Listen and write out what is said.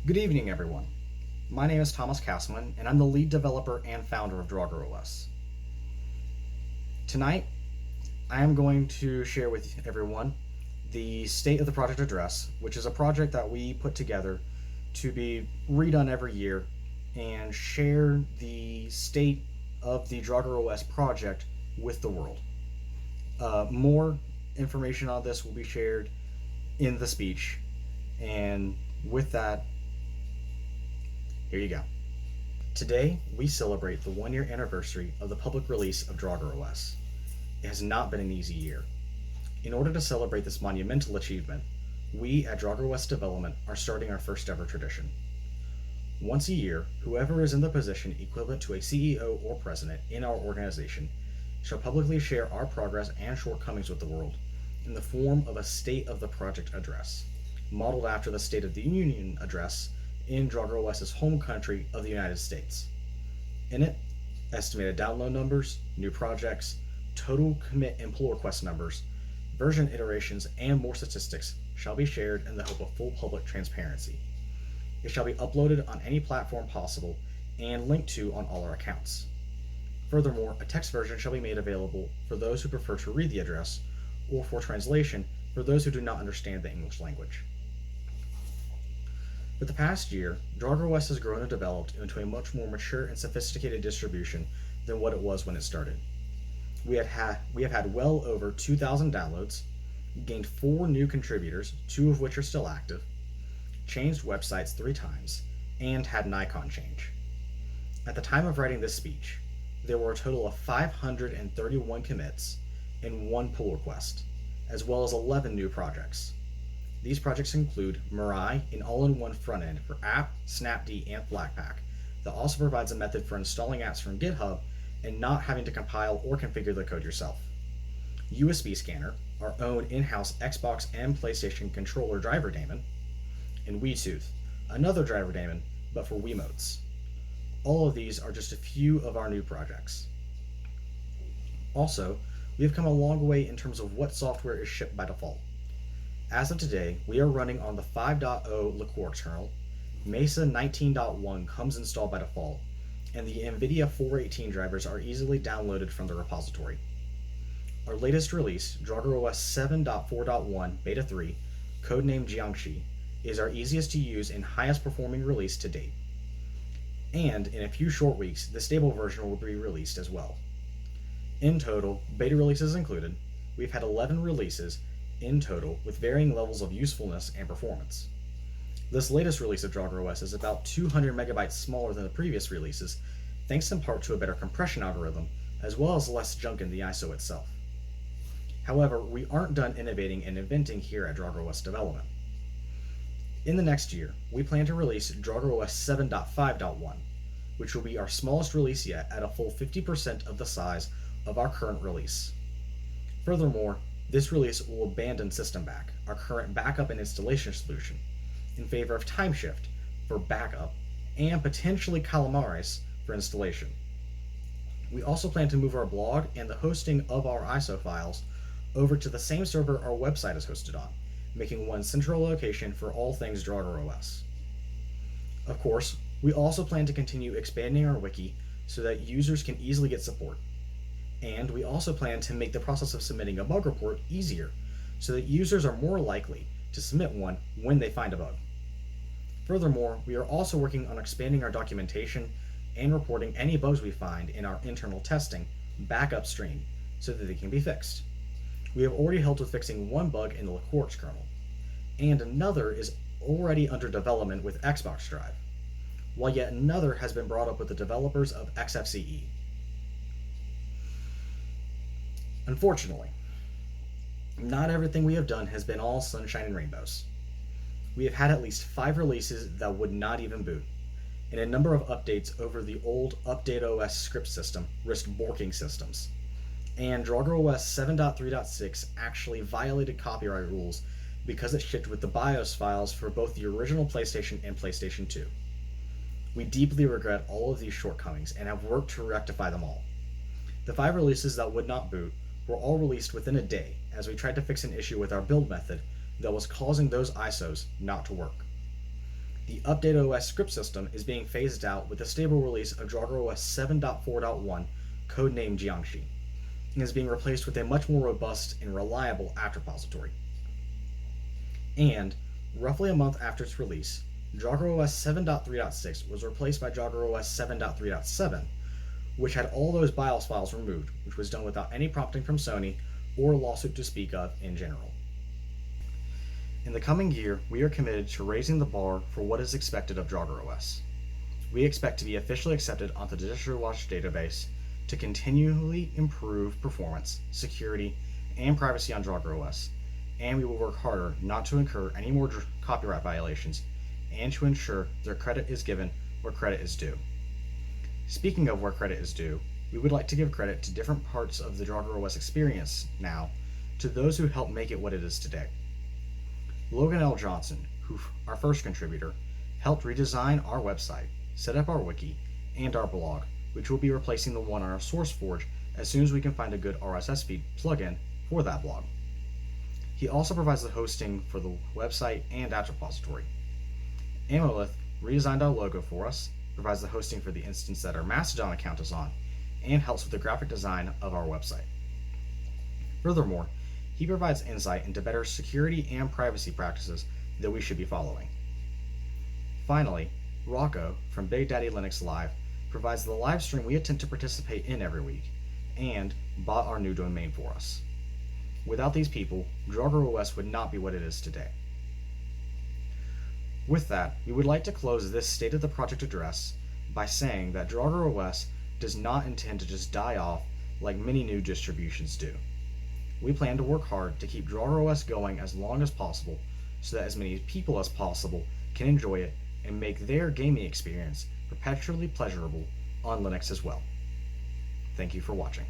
Good evening, everyone. My name is Thomas Castleman, and I'm the lead developer and founder of Drauger OS. Tonight, I am going to share with everyone the state of the project address, which is a project that we put together to be redone every year and share the state of the Drauger OS project with the world. More information on this will be shared in the speech, and with that, here you go. Today, we celebrate the 1-year anniversary of the public release of Drauger OS. It has not been an easy year. In order to celebrate this monumental achievement, we at Drauger OS Development are starting our first ever tradition. Once a year, whoever is in the position equivalent to a CEO or president in our organization shall publicly share our progress and shortcomings with the world in the form of a State of the Project address, modeled after the State of the Union address in Drauger OS's home country of the United States. In it, estimated download numbers, new projects, total commit and pull request numbers, version iterations, and more statistics shall be shared in the hope of full public transparency. It shall be uploaded on any platform possible and linked to on all our accounts. Furthermore, a text version shall be made available for those who prefer to read the address, or for translation for those who do not understand the English language. For the past year, Drauger OS has grown and developed into a much more mature and sophisticated distribution than what it was when it started. We have had well over 2,000 downloads, gained 4 new contributors, 2 of which are still active, changed websites 3 times, and had an icon change. At the time of writing this speech, there were a total of 531 commits and 1 pull request, as well as 11 new projects. These projects include Mirai, an all-in-one front-end for app, Snapd, and Flatpak that also provides a method for installing apps from GitHub and not having to compile or configure the code yourself. USB Scanner, our own in-house Xbox and PlayStation controller driver daemon, and WeTooth, another driver daemon, but for Wiimotes. All of these are just a few of our new projects. Also, we have come a long way in terms of what software is shipped by default. As of today, we are running on the 5.0 Liqueur kernel, Mesa 19.1 comes installed by default, and the NVIDIA 418 drivers are easily downloaded from the repository. Our latest release, Drauger OS 7.4.1 Beta 3, codenamed Jiangxi, is our easiest to use and highest performing release to date. And in a few short weeks, the stable version will be released as well. In total, beta releases included, we've had 11 releases in total with varying levels of usefulness and performance. This latest release of Drauger OS is about 200 megabytes smaller than the previous releases, thanks in part to a better compression algorithm, as well as less junk in the ISO itself. However, we aren't done innovating and inventing here at Drauger OS Development. In the next year, we plan to release Drauger OS 7.5.1, which will be our smallest release yet at a full 50% of the size of our current release. Furthermore, this release will abandon SystemBack, our current backup and installation solution, in favor of TimeShift for backup and potentially Calamares for installation. We also plan to move our blog and the hosting of our ISO files over to the same server our website is hosted on, making one central location for all things Drauger OS. Of course, we also plan to continue expanding our wiki so that users can easily get support. And we also plan to make the process of submitting a bug report easier so that users are more likely to submit one when they find a bug. Furthermore, we are also working on expanding our documentation and reporting any bugs we find in our internal testing back upstream so that they can be fixed. We have already helped with fixing one bug in the Liqueur kernel, and another is already under development with Xbox Drive, while yet another has been brought up with the developers of XFCE. Unfortunately, not everything we have done has been all sunshine and rainbows. We have had at least 5 releases that would not even boot, and a number of updates over the old Update OS script system risked borking systems. And Drauger OS 7.3.6 actually violated copyright rules because it shipped with the BIOS files for both the original PlayStation and PlayStation 2. We deeply regret all of these shortcomings and have worked to rectify them all. The 5 releases that would not boot were all released within a day as we tried to fix an issue with our build method that was causing those ISOs not to work. The Update OS script system is being phased out with the stable release of Drauger OS 7.4.1, codenamed Jiangxi, and is being replaced with a much more robust and reliable apt repository. And, roughly a month after its release, Drauger OS 7.3.6 was replaced by Drauger OS 7.3.7, which had all those BIOS files removed, which was done without any prompting from Sony or lawsuit to speak of in general. In the coming year, we are committed to raising the bar for what is expected of Drauger OS. We expect to be officially accepted onto the DistroWatch database to continually improve performance, security, and privacy on Drauger OS, and we will work harder not to incur any more copyright violations and to ensure their credit is given where credit is due. Speaking of where credit is due, we would like to give credit to different parts of the Drauger OS experience now to those who helped make it what it is today. Logan L. Johnson, our first contributor, helped redesign our website, set up our wiki, and our blog, which will be replacing the one on our SourceForge as soon as we can find a good RSS feed plugin for that blog. He also provides the hosting for the website and app repository. Amalith redesigned our logo for us, provides the hosting for the instance that our Mastodon account is on, and helps with the graphic design of our website. Furthermore, he provides insight into better security and privacy practices that we should be following. Finally, Rocco from Big Daddy Linux Live provides the live stream we attempt to participate in every week, and bought our new domain for us. Without these people, Drauger OS would not be what it is today. With that, we would like to close this State of the Project address by saying that Drauger OS does not intend to just die off like many new distributions do. We plan to work hard to keep Drauger OS going as long as possible so that as many people as possible can enjoy it and make their gaming experience perpetually pleasurable on Linux as well. Thank you for watching.